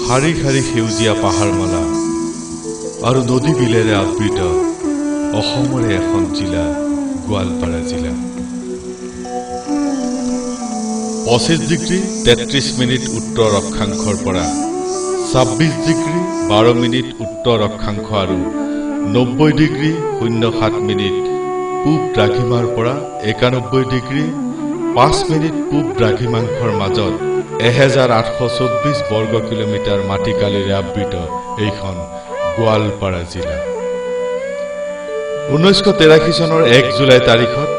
শাৰী শাৰী সেউজীয়া পাহাৰমালা আৰু নদী বিলেৰে আবৃত অসমৰে এখন জিলা গোৱালপাৰা জিলা। 25 ডিগ্ৰী 33 মিনিট উত্তৰ অক্ষাংশৰ পৰা 26 ডিগ্ৰী 12 মিনিট উত্তৰ অক্ষাংশ আৰু 90 ডিগ্ৰী 07 মিনিট পূব দ্ৰাঘিমাৰ পৰা 91 ডিগ্ৰী 5 মিনিট পূব দ্ৰাঘিমাংশৰ মাজত 1824 বৰ্গ কিলোমিটাৰ মাটিকালিৰে আবৃত এইখন গোৱালপাৰা জিলা। 1983 চনৰ 1 জুলাই তাৰিখত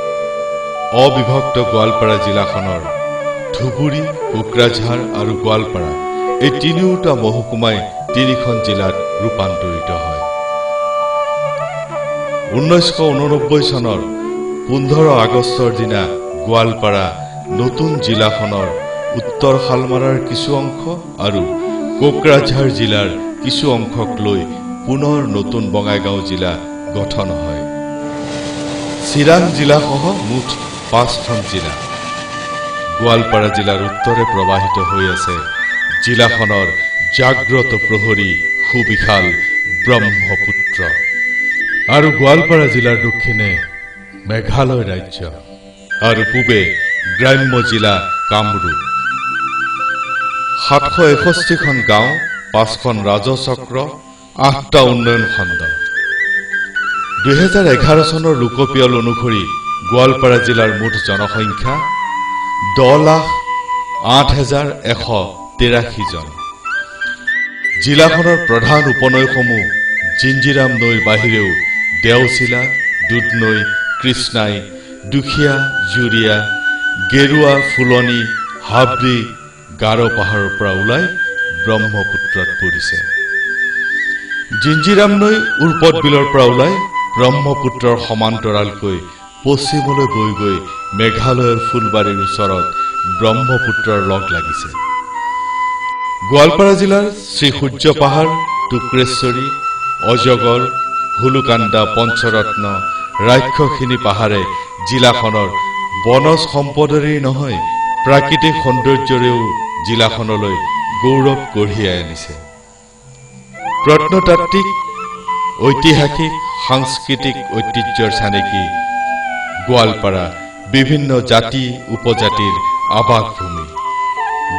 অবিভক্ত গোৱালপাৰা জিলাখনৰ ধুবুৰী, কোকৰাঝাৰ আৰু গোৱালপাৰা এই তিনিওটা মহকুমাই তিনিখন জিলাত ৰূপান্তৰিত হয়। 1989 চনৰ 15 আগষ্টৰ দিনা গোৱালপাৰা নতুন জিলাখনৰ উত্তৰ শালমাৰাৰ কিছু অংশ আৰু কোকৰাঝাৰ জিলাৰ কিছু অংশক লৈ পুনৰ নতুন বঙাইগাঁও জিলা গঠন হয়। চিৰাং জিলাসহ মুঠ 5খন জিলা। গোৱালপাৰা জিলাৰ উত্তৰে প্ৰবাহিত হৈ আছে জিলাখনৰ জাগ্ৰত প্ৰহৰী সুবিশাল ব্ৰহ্মপুত্ৰ আৰু গোৱালপাৰা জিলাৰ দক্ষিণে মেঘালয় ৰাজ্য আৰু পূবে গ্ৰাম্য জিলা কামৰূপ। 761খন গাঁও, 5খন ৰাজচক্ৰ, 8টা উন্নয়ন খণ্ড। 2011 চনৰ লোকপিয়ল অনুসৰি গোৱালপাৰা জিলাৰ মুঠ জনসংখ্যা 10,08,183 জন। জিলাখনৰ প্ৰধান উপনৈসমূহ জিঞ্জিৰাম নৈৰ বাহিৰেও দেওচিলা, দুধনৈ, কৃষ্ণাই, দুখীয়া, জুৰিয়া, গেৰুৱা, ফুলনি, হাবৰি, গাৰো পাহাৰৰ পৰা ওলাই ব্ৰহ্মপুত্ৰত পৰিছে। জিঞ্জিৰাম নৈ উৰ্পদ বিলৰ পৰা ওলাই ব্ৰহ্মপুত্ৰৰ সমান্তৰালকৈ পশ্চিমলৈ বৈ গৈ মেঘালয়ৰ ফুলবাৰীৰ ওচৰত ব্ৰহ্মপুত্ৰৰ লগ লাগিছে। গোৱালপাৰা জিলাৰ শ্ৰীসূৰ্য পাহাৰ, টুক্ৰেশ্বৰী, অজগৰ, হুলুকান্দা, পঞ্চৰত্ন, ৰাক্ষসিনী পাহাৰে জিলাখনৰ বনজ সম্পদৰেই নহয় প্ৰাকৃতিক সৌন্দৰ্যৰেও জিলাখনলৈ গৌৰৱ কঢ়িয়াই আনিছে। প্ৰত্নতাত্ত্বিক, ঐতিহাসিক, সাংস্কৃতিক ঐতিহ্যৰ চানেকি গোৱালপাৰা বিভিন্ন জাতি উপজাতিৰ আবাসভূমি।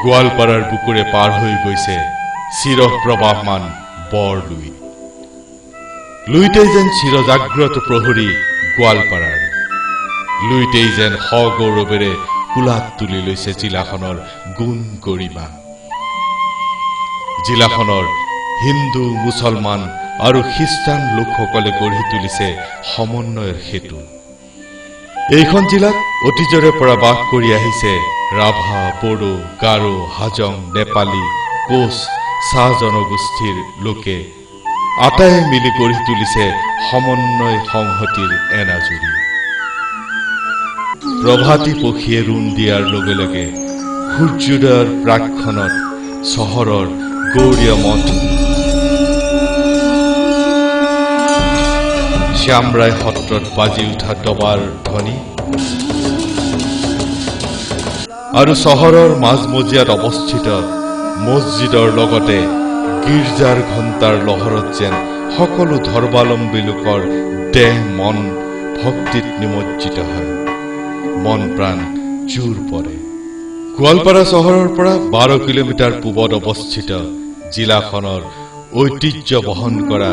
গোৱালপাৰাৰ বুকুৰে পাৰ হৈ গৈছে চিৰপ্ৰবাহমান বৰলুই। লুইতেই যেন চিৰজাগ্ৰত প্ৰহৰী গোৱালপাৰাৰ। লুইতেই যেন সগৌৰৱেৰে কোলাত তুলি লৈছে জিলাখনৰ গুণ গৰিমা। জিলাখনৰ হিন্দু, মুছলমান আৰু খ্ৰীষ্টান লোকসকলে গঢ়ি তুলিছে সমন্বয়ৰ সেতু। এইখন জিলাত অতীজৰে পৰা বাস কৰি আহিছে ৰাভা, বড়ো, গাৰো, হাজং, নেপালী, কোচ, চাহ জনগোষ্ঠীৰ লোকে আটাই মিলি গঢ়ি তুলিছে সমন্বয় সংহতিৰ এনাজৰী। প্ৰভাতী পক্ষীয়ে ৰুণ দিয়াৰ লগে লগে সূৰ্যোদয়ৰ প্ৰাকক্ষণত চহৰৰ গৌৰীয় মঠ, শ্যামৰাই সত্ৰত বাজি উঠা দবাৰ ধ্বনি আৰু চহৰৰ মাজমজিয়াত অৱস্থিত মছজিদৰ লগতে গীৰ্জাৰ ঘণ্টাৰ লহৰত যেন সকলো ধৰ্মাৱলম্বী লোকৰ দেহ মন ভক্তিত নিমজ্জিত হয়, মন প্ৰাণ জোৰ পৰে। গোৱালপাৰা চহৰৰ পৰা 12 কিলোমিটাৰ পূবত অৱস্থিত জিলাখনৰ ঐতিহ্য বহন কৰা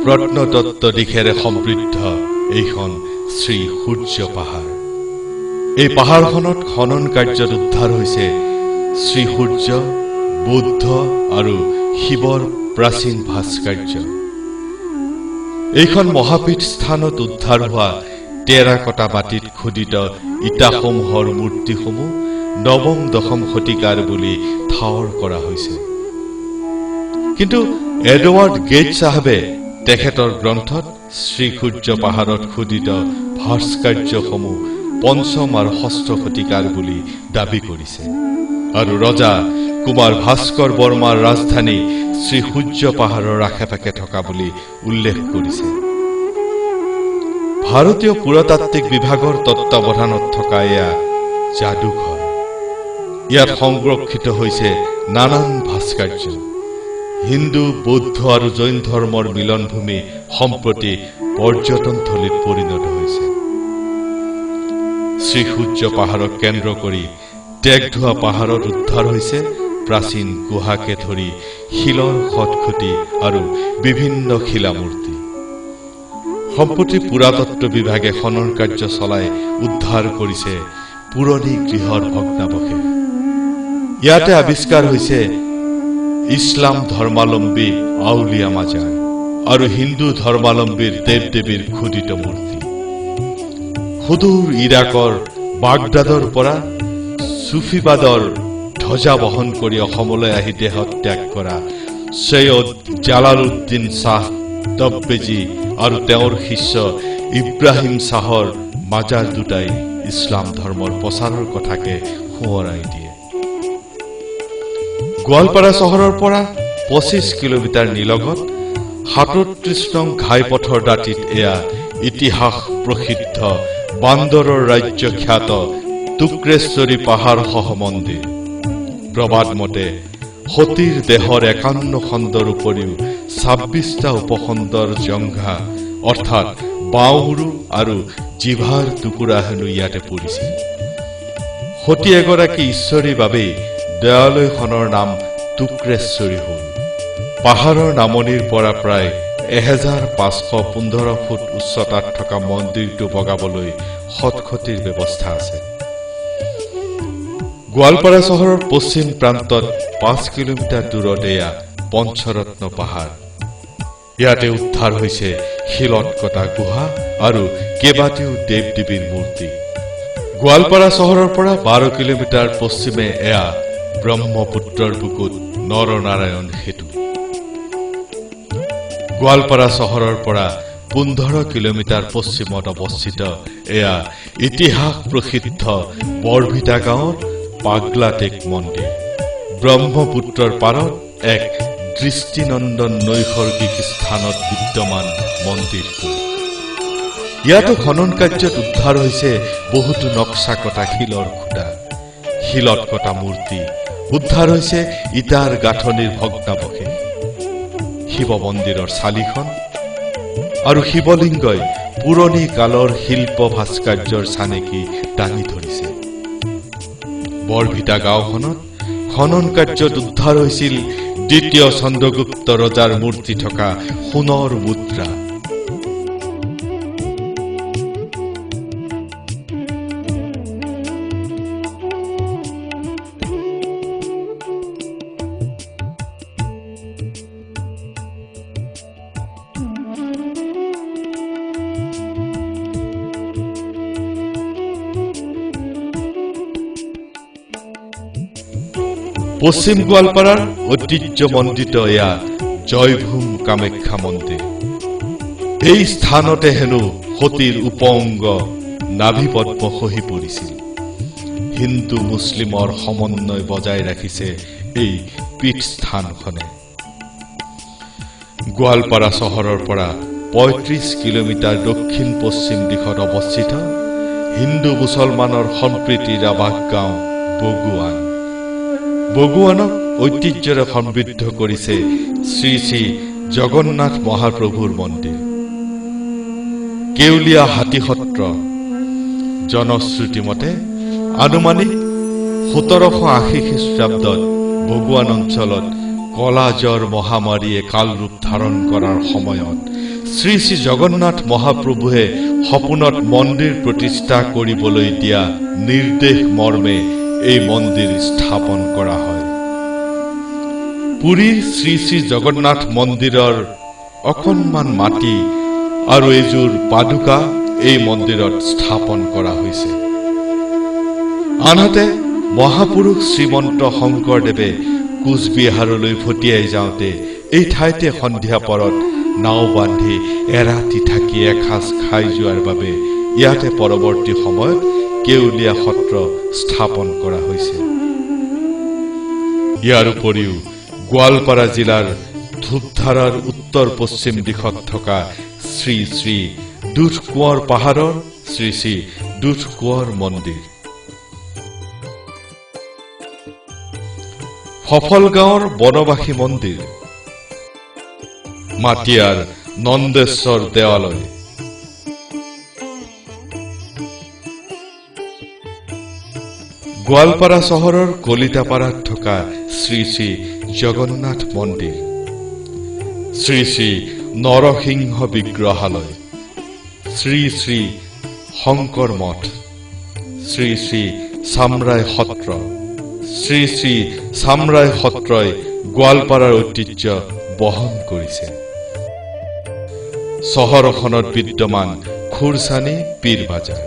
প্ৰত্নতত্ত্ব দিশেৰে সমৃদ্ধ এইখন শ্ৰী সূৰ্য পাহাৰ। এই পাহাৰখনত খনন কাৰ্যত উদ্ধাৰ হৈছে শ্ৰী সূৰ্য, বুদ্ধ আৰু শিৱৰ প্ৰাচীন ভাস্কৰ্য। এইখন মহাপীঠ স্থানত উদ্ধাৰ হোৱা টেৰাকটা মাটিত খোদিত ইটাসমূহৰ মূৰ্তিসমূহ 9ম-10ম শতিকাৰ বুলি ঠাৱৰ কৰা হৈছে। কিন্তু এডৱাৰ্ড গেইট চাহাবে তেখেতৰ গ্ৰন্থত শ্ৰীসূৰ্য পাহাৰত খোদিত ভাস্কৰ্যসমূহ 5ম আৰু 6ষ্ঠ শতিকাৰ বুলি দাবী কৰিছে আৰু ৰজা কুমাৰ ভাস্কৰ বৰ্মাৰ ৰাজধানী শ্ৰীসূৰ্য পাহাৰৰ আশে পাশে থকা বুলি উল্লেখ কৰিছে। ভাৰতীয় পুৰাতাত্ত্বিক বিভাগৰ তত্ত্বাৱধানত থকা এয়া যাদুঘৰ। ইয়াত সংৰক্ষিত হৈছে নানান ভাস্কৰ্য, হিন্দু, বৌদ্ধ আৰু জৈন ধৰ্মৰ মিলনভূমি সম্প্ৰতি পৰ্যটনথলীত পৰিণত হৈছে। শ্ৰীসূৰ্য পাহাৰক কেন্দ্ৰ কৰি টেকধোৱা পাহাৰত উদ্ধাৰ হৈছে প্ৰাচীন গুহাকে ধৰি শিলৰ খটখটি আৰু বিভিন্ন শিলামূৰ্তি। সম্প্ৰতি পুৰাতত্ব বিভাগে খনন কাৰ্য চলাই উদ্ধাৰ কৰিছে পুৰণি গৃহৰ ভগ্নাৱশেষ। ইয়াতে আৱিষ্কাৰ হৈছে ইছলাম ধৰ্মাৱলম্বী আউলিয়া মাজাৰ আৰু হিন্দু ধৰ্মাৱলম্বীৰ দেৱ দেৱীৰ খোদিত মূৰ্তি। সুদূৰ ইৰাকৰ বাগদাদৰ পৰা চুফিবাদৰ ধ্বজা বহন কৰি অসমলৈ আহি দেহত্যাগ কৰা সৈয়দ জালালুদ্দিন শ্বাহ তব্ৰেজী আৰু তেওঁৰ শিষ্য ইব্ৰাহিম শ্বাহৰ মাজাৰ দুটাই ইছলাম ধৰ্মৰ প্ৰচাৰৰ কথাকে সোঁৱৰাই দিয়ে। গোৱালপাৰা চহৰৰ পৰা 25 কিলোমিটাৰ নিলগত 37 নং ঘাইপথৰ দাঁতিত এয়া ইতিহাস প্ৰসিদ্ধ বান্দৰৰ ৰাজ্য খ্যাত টুক্ৰেশ্বৰী পাহাৰসহ মন্দিৰ। প্ৰবাদ মতে সতীৰ দেহৰ 51 খণ্ডৰ উপৰিও 26টা উপখণ্ডৰ জংঘা অৰ্থাৎ বাওঁৰু আৰু জিভাৰ টুকুৰা হেনো ইয়াতে পৰিছিল। সতী এগৰাকী ঈশ্বৰীৰ বাবেই দেৱালয়খনৰ নাম টুক্ৰেশ্বৰী হ'ল। পাহাৰৰ নামনিৰ পৰা প্ৰায় 1515 ফুট উচ্চতাত থকা মন্দিৰটো বগাবলৈ খটখটিৰ ব্যৱস্থা আছে। গোৱালপাৰা চহৰৰ পশ্চিম প্ৰান্তত 5 কিলোমিটাৰ দূৰত এয়া পঞ্চৰত্ন পাহাৰ। ইয়াতে উদ্ধাৰ হৈছে শিলত কটা গুহা আৰু কেইবাটাও দেৱ দেৱীৰ মূৰ্তি। গোৱালপাৰা চহৰৰ পৰা 12 কিলোমিটাৰ পশ্চিমে এয়া ব্ৰহ্মপুত্ৰৰ বুকুত নৰনাৰায়ণ সেতু। গোৱালপাৰা চহৰৰ পৰা 15 কিলোমিটাৰ পশ্চিমত অৱস্থিত এয়া ইতিহাস প্ৰসিদ্ধ বৰভিটা গাঁৱৰ পাগলাটেক মন্দিৰ। ব্ৰহ্মপুত্ৰৰ পাৰত এক দৃষ্টিনন্দন নৈসৰ্গিক স্থানত বিদ্যমান মন্দিৰটো। ইয়াতো খনন কাৰ্যত উদ্ধাৰ হৈছে বহুতো নক্সা কটা শিলৰ খুঁটা, শিলত কটা মূৰ্তি, উদ্ধাৰ হৈছে ইটাৰ গাঁথনিৰ ভগ্নাৱশেষ। শিৱ মন্দিৰৰ চালিখন আৰু শিৱলিংগই পুৰণি কালৰ শিল্প ভাস্কৰ্যৰ চানেকি দাঙি ধৰিছে। বৰভিটা গাঁওখনত খনন কাৰ্যত উদ্ধাৰ হৈছিল দ্বিতীয় চন্দ্ৰগুপ্ত ৰজাৰ মূৰ্তি থকা সোণৰ মুদ্ৰা। পশ্চিম গোৱালপাৰাৰ ঐতিহ্যমণ্ডিত এয়া জয়ভূম কামাখ্যা মন্দিৰ। এই স্থানতে হেনো সতীৰ উপঅংগ নাভিপদ্ম খহি পৰিছিল। হিন্দু মুছলিমৰ সমন্বয় বজাই ৰাখিছে এই পীঠস্থানখনে। গোৱালপাৰা চহৰৰ পৰা 35 কিলোমিটাৰ দক্ষিণ পশ্চিম দিশত অৱস্থিত হিন্দু মুছলমানৰ সম্প্ৰীতিৰ আৱাস গাঁও বগুৱান। বগুৱানক ঐতিহ্যৰে সমৃদ্ধ কৰিছে শ্ৰী শ্ৰী জগন্নাথ মহাপ্ৰভুৰ মন্দিৰ। কেউলীয়া হাতীসত্ৰ জনশ্ৰুতি মতে আনুমানিক 1780 খ্ৰীষ্টাব্দত বগুৱান অঞ্চলত কলা জ্বৰ মহামাৰীয়ে কালৰূপ ধাৰণ কৰাৰ সময়ত শ্ৰী শ্ৰী জগন্নাথ মহাপ্ৰভুৱে সপোনত মন্দিৰ প্ৰতিষ্ঠা কৰিবলৈ দিয়া নিৰ্দেশ মৰ্মে এই মন্দিৰ স্থাপন কৰা হয়। পুৰীৰ শ্ৰী শ্ৰী জগন্নাথ মন্দিৰৰ অকণমান মাটি আৰু এযোৰ পাদুকা এই মন্দিৰত স্থাপন কৰা হৈছে। আনহাতে মহাপুৰুষ শ্ৰীমন্ত শংকৰদেৱে কোচবিহাৰলৈ ভটিয়াই যাওঁতে এই ঠাইতে সন্ধিয়া পৰত নাও বান্ধি এৰাতি থাকি এসাঁজ খাই যোৱাৰ বাবে ইয়াতে পৰৱৰ্তী সময়ত কেউলীয়া সত্ৰ স্থাপন কৰা হৈছে। ইয়াৰ উপৰিও গোৱালপাৰা জিলাৰ ধূপধাৰাৰ উত্তৰ পশ্চিম দিশত থকা শ্ৰী শ্ৰী দুধ কোঁৱৰ পাহাৰৰ শ্ৰী শ্ৰী দুধ কোঁৱৰ মন্দিৰ। ফফল গাঁৱৰ বনবাসী মন্দিৰ মাটিয়াৰ নন্দেশ্বৰ দেৱালয়। গোৱালপাৰা চহৰৰ কলিতাপাৰাত থকা শ্ৰী শ্ৰী জগন্নাথ মন্দিৰ, শ্ৰী শ্ৰী নৰসিংহ বিগ্ৰহালয়, শ্ৰী শ্ৰী শংকৰ মঠ, শ্ৰী শ্ৰী চামৰাই সত্ৰ। শ্ৰী শ্ৰী চামৰাই সত্ৰই গোৱালপাৰাৰ ঐতিহ্য বহন কৰিছে। চহৰখনত বিদ্যমান খুৰচানী পীৰ বাজাৰ।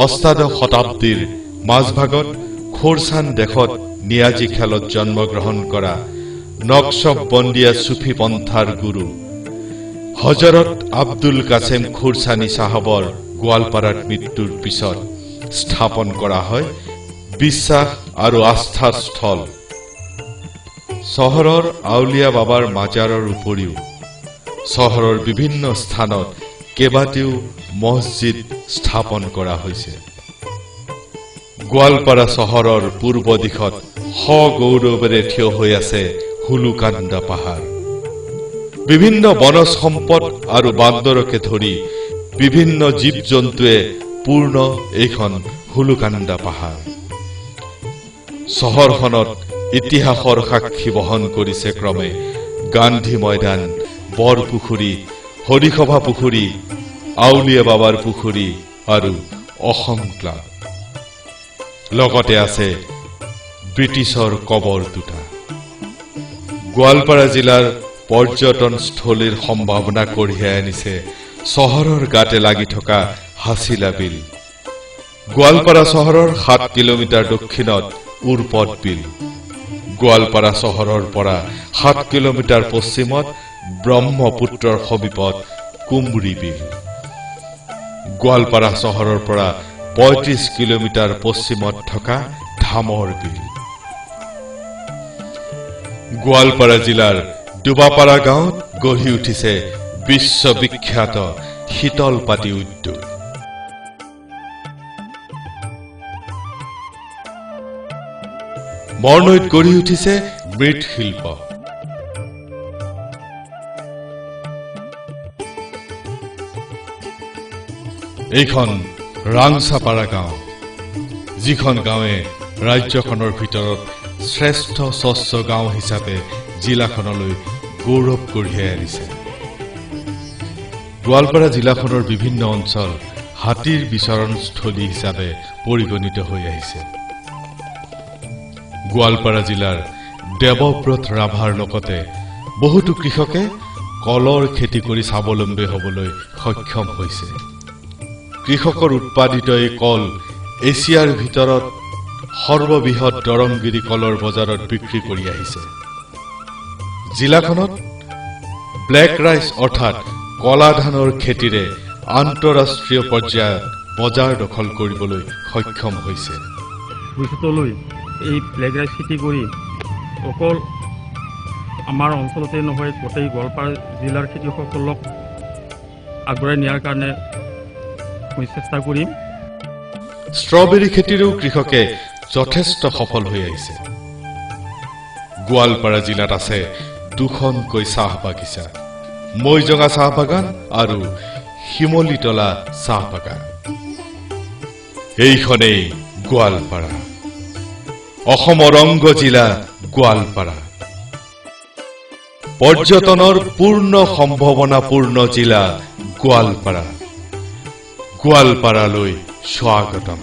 অষ্টাদশ শতাব্দীৰ মাজভাগত খোৰচান দেশত নিয়াজী খেলত জন্মগ্ৰহণ কৰা নক্সবন্দিয়া চুফী পন্থাৰ গুৰু হজৰত আব্দুল কাছেম খোৰচানী চাহাবৰ গোৱালপাৰাত মৃত্যুৰ পিছত স্থাপন কৰা হয় বিশ্বাস আৰু আস্থাৰ স্থল। চহৰৰ আউলিয়া বাবাৰ মাজাৰৰ উপৰিও চহৰৰ বিভিন্ন স্থানত কেইবাটাও মছজিদ স্থাপন কৰা হৈছে। গোৱালপাৰা চহৰৰ পূৰ্ব দিশত সগৌৰৱেৰে থিয় হৈ আছে হুলুকান্দা পাহাৰ। বিভিন্ন বনজ সম্পদ আৰু বান্দৰকে ধৰি বিভিন্ন জীৱ জন্তুৱে পূৰ্ণ এইখন হুলুকান্দা পাহাৰ। চহৰখনত ইতিহাসৰ সাক্ষী বহন কৰিছে ক্ৰমে গান্ধী ময়দান, বৰপুখুৰী, হৰিসভা পুখুৰী, আউলিয়া বাবাৰ পুখুৰী আৰু অসম ক্লাব। লগতে আছে ব্ৰিটিছৰ কবৰ দুটা। গোৱালপাৰা জিলাৰ পৰ্যটনস্থলীৰ সম্ভাৱনা কঢ়িয়াই আনিছে চহৰৰ গাতে লাগি থকা হাছিলা বিল। গোৱালপাৰা চহৰৰ 7 কিলোমিটাৰ দক্ষিণত উৰপদ বিল। গোৱালপাৰা চহৰৰ পৰা 7 কিলোমিটাৰ পশ্চিমত ব্ৰহ্মপুত্ৰৰ সমীপত কুমৰী বিল। গোৱালপাৰা চহৰৰ পৰা 35 কিলোমিটাৰ পশ্চিমত থকা ধামৰ বিল। গোৱালপাৰা জিলাৰ দুবাপাৰা গাঁৱত গঢ়ি উঠিছে বিশ্ববিখ্যাত শীতলপাতি উদ্যোগ। মৰনৈত গঢ়ি উঠিছে মৃৎশিল্প। এইখন ৰাংচাপাৰা গাঁও, যিখন গাঁৱে ৰাজ্যখনৰ ভিতৰত শ্ৰেষ্ঠ স্বচ্ছ গাঁও হিচাপে জিলাখনলৈ গৌৰৱ কঢ়িয়াই আনিছে। গোৱালপাৰা জিলাখনৰ বিভিন্ন অঞ্চল হাতীৰ বিচৰণস্থলী হিচাপে পৰিগণিত হৈ আহিছে। গোৱালপাৰা জিলাৰ দেৱব্ৰত ৰাভাৰ লগতে বহুতো কৃষকে কলৰ খেতি কৰি স্বাৱলম্বী হ'বলৈ সক্ষম হৈছে। কৃষকৰ উৎপাদিত এই কল এছিয়াৰ ভিতৰত সৰ্ববৃহৎ দৰংগিৰি কলৰ বজাৰত বিক্ৰী কৰি আহিছে। জিলাখনত ব্লেক ৰাইচ অৰ্থাৎ কলা ধানৰ খেতিৰে আন্তঃৰাষ্ট্ৰীয় পৰ্যায়ত বজাৰ দখল কৰিবলৈ সক্ষম হৈছে। ভৱিষ্যতলৈ এই ব্লেক ৰাইচ খেতি কৰি অকল আমাৰ অঞ্চলতে নহয় গোটেই গোৱালপাৰা জিলাৰ খেতিয়কসকলক আগবঢ়াই নিয়াৰ কাৰণে মই চেষ্টা কৰিম। ষ্ট্ৰবেৰী খেতিৰো কৃষকে যথেষ্ট সফল হৈ আহিছে। গোৱালপাৰা জিলাত আছে 2খনকৈ চাহ বাগিচা, মৈজঙা চাহ বাগান আৰু শিমলীতলা চাহ বাগান। এইখনেই গোৱালপাৰা, অসমৰ অংগ জিলা গোৱালপাৰা। পৰ্যটনৰ পূৰ্ণ সম্ভাৱনাপূৰ্ণ জিলা গোৱালপাৰা। গোৱালপাৰালৈ স্বাগতম।